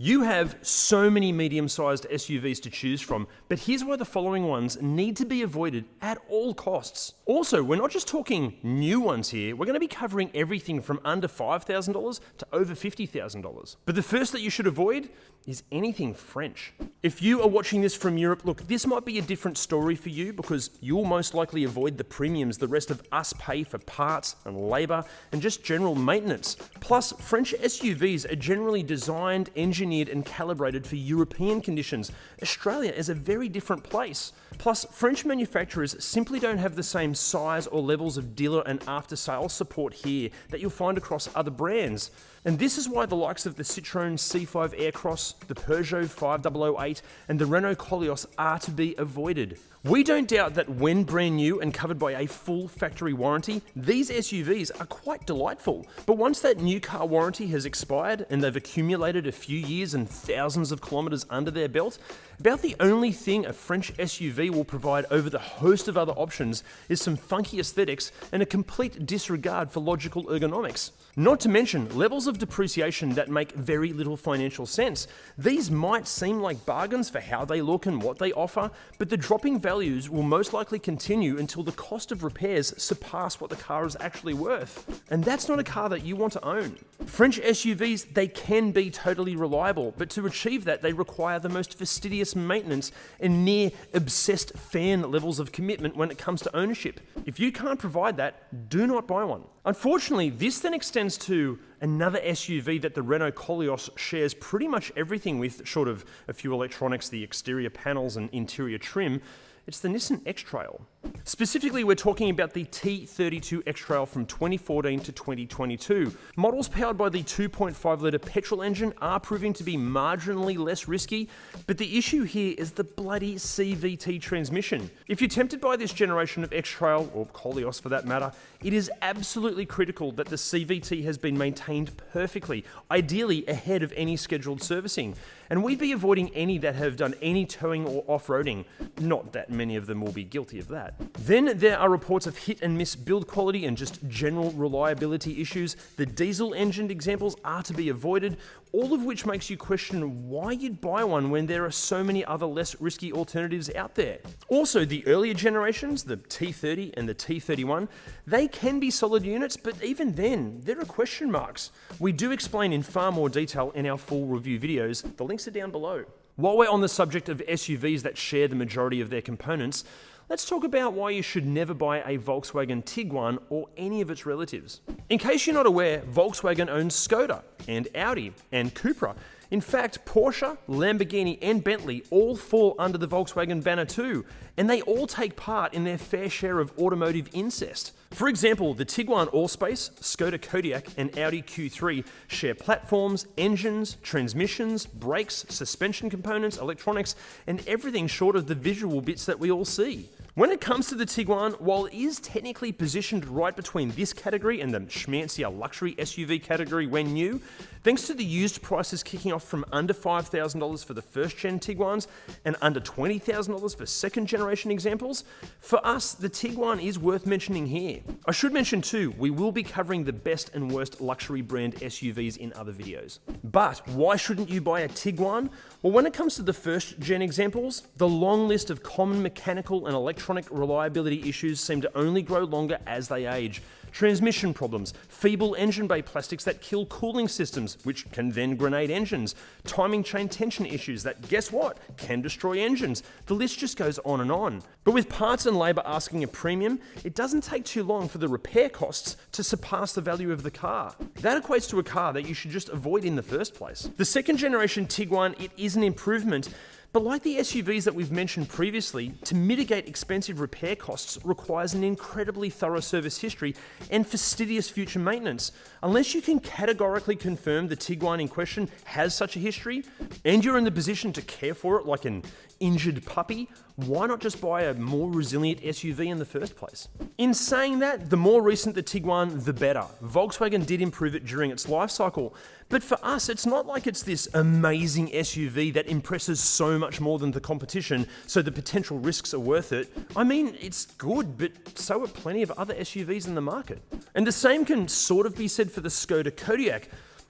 You have so many medium-sized SUVs to choose from, but here's why the following ones need to be avoided at all costs. Also, we're not just talking new ones here, we're going to be covering everything from under $5,000 to over $50,000. But the first that you should avoid is anything French. If you are watching this from Europe, look, this might be a different story for you because you'll most likely avoid the premiums the rest of us pay for parts and labor and just general maintenance. Plus, French SUVs are generally designed, engineered and calibrated for European conditions. Australia is a very different place. Plus, French manufacturers simply don't have the same size or levels of dealer and after-sales support here that you'll find across other brands. And this is why the likes of the Citroën C5 Aircross, the Peugeot 5008 and the Renault Koleos are to be avoided. We don't doubt that when brand new and covered by a full factory warranty, these SUVs are quite delightful. But once that new car warranty has expired and they've accumulated a few years and thousands of kilometers under their belt, about the only thing a French SUV will provide over the host of other options is some funky aesthetics and a complete disregard for logical ergonomics. Not to mention levels of depreciation that make very little financial sense. These might seem like bargains for how they look and what they offer, but the dropping values will most likely continue until the cost of repairs surpass what the car is actually worth. And that's not a car that you want to own. French SUVs, they can be totally reliable, but to achieve that, they require the most fastidious maintenance and near obsessed fan levels of commitment when it comes to ownership. If you can't provide that, do not buy one. Unfortunately, this then extends to another SUV that the Renault Koleos shares pretty much everything with, short of a few electronics, the exterior panels and interior trim. It's the Nissan Xtrail. Specifically, we're talking about the T32 Xtrail from 2014 to 2022. Models powered by the 2.5-litre petrol engine are proving to be marginally less risky, but the issue here is the bloody CVT transmission. If you're tempted by this generation of Xtrail, or Koleos for that matter, it is absolutely critical that the CVT has been maintained perfectly, ideally ahead of any scheduled servicing. And we'd be avoiding any that have done any towing or off-roading. Not that many of them will be guilty of that. Then there are reports of hit and miss build quality and just general reliability issues. The diesel-engined examples are to be avoided, all of which makes you question why you'd buy one when there are so many other less risky alternatives out there. Also, the earlier generations, the T30 and the T31, they can be solid units, but even then, there are question marks. We do explain in far more detail in our full review videos. The links are down below. While we're on the subject of SUVs that share the majority of their components, let's talk about why you should never buy a Volkswagen Tiguan or any of its relatives. In case you're not aware, Volkswagen owns Skoda and Audi and Cupra. In fact, Porsche, Lamborghini and Bentley all fall under the Volkswagen banner too, and they all take part in their fair share of automotive incest. For example, the Tiguan Allspace, Skoda Kodiaq and Audi Q3 share platforms, engines, transmissions, brakes, suspension components, electronics, and everything short of the visual bits that we all see. When it comes to the Tiguan, while it is technically positioned right between this category and the schmancier luxury SUV category when new, thanks to the used prices kicking off from under $5,000 for the first-gen Tiguans and under $20,000 for second-generation examples, for us, the Tiguan is worth mentioning here. I should mention too, we will be covering the best and worst luxury brand SUVs in other videos. But why shouldn't you buy a Tiguan? Well, when it comes to the first-gen examples, the long list of common mechanical and electronic reliability issues seem to only grow longer as they age. Transmission problems, feeble engine bay plastics that kill cooling systems, which can then grenade engines, timing chain tension issues that, guess what, can destroy engines. The list just goes on and on. But with parts and labour asking a premium, it doesn't take too long for the repair costs to surpass the value of the car. That equates to a car that you should just avoid in the first place. The second generation Tiguan, it is an improvement, but like the SUVs that we've mentioned previously, to mitigate expensive repair costs requires an incredibly thorough service history and fastidious future maintenance. Unless you can categorically confirm the Tiguan in question has such a history, and you're in the position to care for it like an injured puppy, why not just buy a more resilient SUV in the first place? In saying that, the more recent the Tiguan, the better. Volkswagen did improve it during its life cycle, but for us, it's not like it's this amazing SUV that impresses so much more than the competition, so the potential risks are worth it. I mean, it's good, but so are plenty of other SUVs in the market. And the same can sort of be said for the Skoda Kodiaq.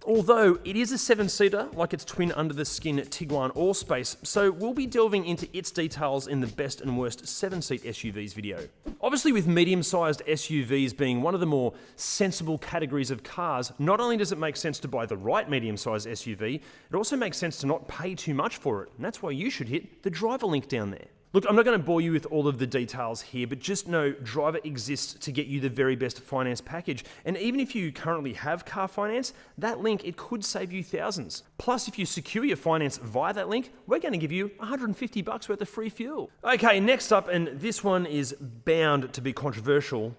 Although it is a 7-seater, like its twin under-the-skin Tiguan All-Space, so we'll be delving into its details in the best and worst 7-seat SUVs video. Obviously, with medium-sized SUVs being one of the more sensible categories of cars, not only does it make sense to buy the right medium-sized SUV, it also makes sense to not pay too much for it, and that's why you should hit the driver link down there. Look, I'm not going to bore you with all of the details here, but just know Driver exists to get you the very best finance package. And even if you currently have car finance, that link, it could save you thousands. Plus, if you secure your finance via that link, we're going to give you $150 worth of free fuel. Okay, next up, and this one is bound to be controversial.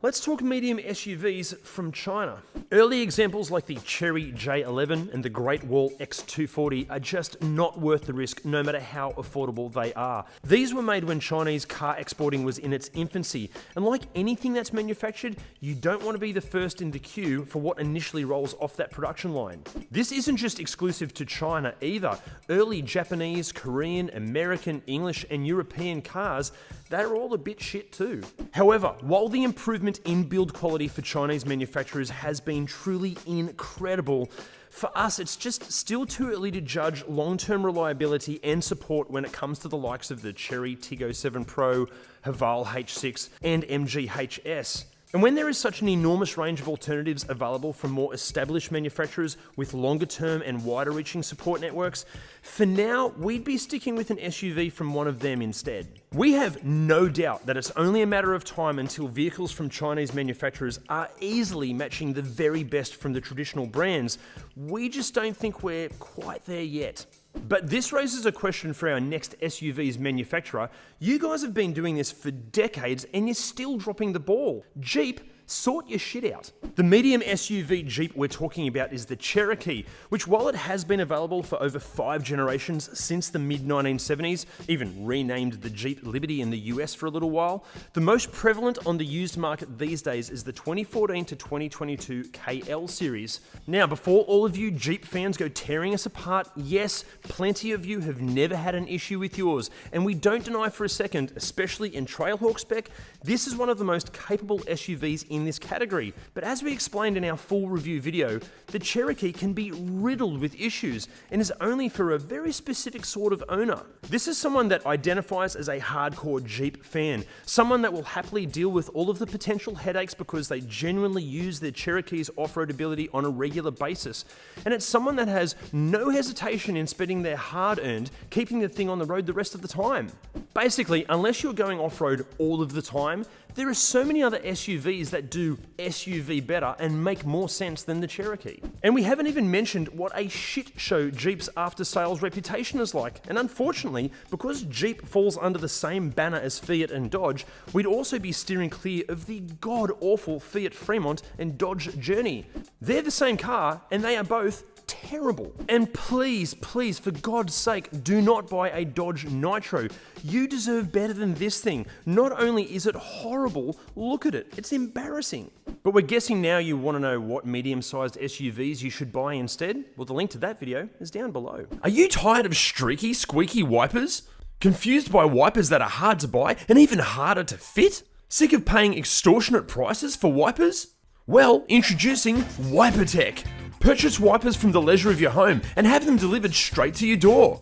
Let's talk medium SUVs from China. Early examples like the Chery J11 and the Great Wall X240 are just not worth the risk, no matter how affordable they are. These were made when Chinese car exporting was in its infancy, and like anything that's manufactured, you don't want to be the first in the queue for what initially rolls off that production line. This isn't just exclusive to China either. Early Japanese, Korean, American, English, and European cars, they're all a bit shit too. However, while the improvement in build quality for Chinese manufacturers has been truly incredible, for us it's just still too early to judge long-term reliability and support when it comes to the likes of the Chery Tiggo 7 Pro, Haval H6, and MG HS. And when there is such an enormous range of alternatives available from more established manufacturers with longer term and wider reaching support networks, for now, we'd be sticking with an SUV from one of them instead. We have no doubt that it's only a matter of time until vehicles from Chinese manufacturers are easily matching the very best from the traditional brands. We just don't think we're quite there yet. But this raises a question for our next SUV's manufacturer. You guys have been doing this for decades and you're still dropping the ball. Jeep, sort your shit out. The medium SUV Jeep we're talking about is the Cherokee, which while it has been available for over 5 generations since the mid-1970s, even renamed the Jeep Liberty in the US for a little while, the most prevalent on the used market these days is the 2014 to 2022 KL series. Now, before all of you Jeep fans go tearing us apart, yes, plenty of you have never had an issue with yours, and we don't deny for a second, especially in Trailhawk spec, this is one of the most capable SUVs in this category. But as we explained in our full review video, the Cherokee can be riddled with issues and is only for a very specific sort of owner. This is someone that identifies as a hardcore Jeep fan, someone that will happily deal with all of the potential headaches because they genuinely use their Cherokee's off-road ability on a regular basis. And it's someone that has no hesitation in spending their hard-earned keeping the thing on the road the rest of the time. Basically, unless you're going off-road all of the time, there are so many other SUVs that do SUV better and make more sense than the Cherokee. And we haven't even mentioned what a shit show Jeep's after-sales reputation is like. And unfortunately, because Jeep falls under the same banner as Fiat and Dodge, we'd also be steering clear of the god-awful Fiat Fremont and Dodge Journey. They're the same car, and they are both terrible. And please, for God's sake, do not buy a Dodge Nitro. You deserve better than this thing. Not only is it horrible, look at it. It's embarrassing. But we're guessing now you want to know what medium-sized SUVs you should buy instead? Well, the link to that video is down below. Are you tired of streaky, squeaky wipers? Confused by wipers that are hard to buy and even harder to fit? Sick of paying extortionate prices for wipers? Well, introducing WiperTech. Purchase wipers from the leisure of your home and have them delivered straight to your door.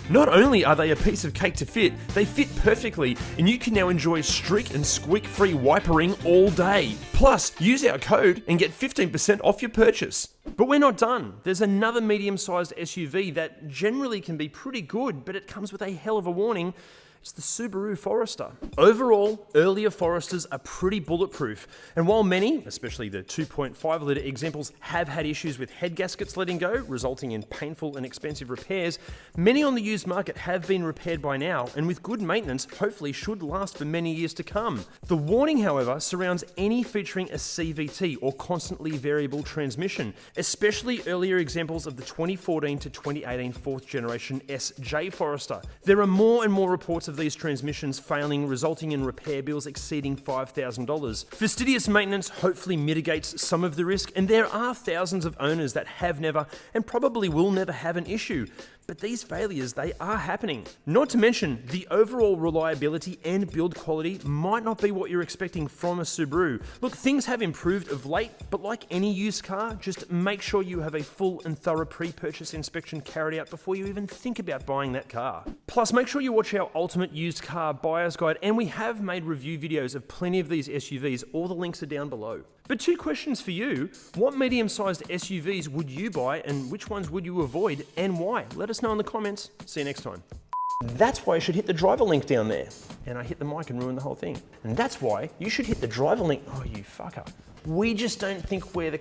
Not only are they a piece of cake to fit, they fit perfectly, and you can now enjoy streak and squeak-free wipering all day. Plus, use our code and get 15% off your purchase. But we're not done. There's another medium-sized SUV that generally can be pretty good, but it comes with a hell of a warning. It's the Subaru Forester. Overall, earlier Foresters are pretty bulletproof, and while many, especially the 2.5-litre examples, have had issues with head gaskets letting go, resulting in painful and expensive repairs, many on the used market have been repaired by now, and with good maintenance, hopefully should last for many years to come. The warning, however, surrounds any featuring a CVT or constantly variable transmission, especially earlier examples of the 2014 to 2018 4th generation SJ Forester. There are more and more reports of of these transmissions failing, resulting in repair bills exceeding $5,000. Fastidious maintenance hopefully mitigates some of the risk, and there are thousands of owners that have never and probably will never have an issue. But these failures, they are happening. Not to mention, the overall reliability and build quality might not be what you're expecting from a Subaru. Look, things have improved of late, but like any used car, just make sure you have a full and thorough pre-purchase inspection carried out before you even think about buying that car. Plus, make sure you watch our Ultimate Used Car Buyer's Guide, and we have made review videos of plenty of these SUVs. All the links are down below. But 2 questions for you. What medium-sized SUVs would you buy, and which ones would you avoid, and why? Let us know in the comments. See you next time. That's why you should hit the driver link down there. And I hit the mic and ruined the whole thing. And that's why you should hit the driver link. Oh, you fucker. We just don't think we're the...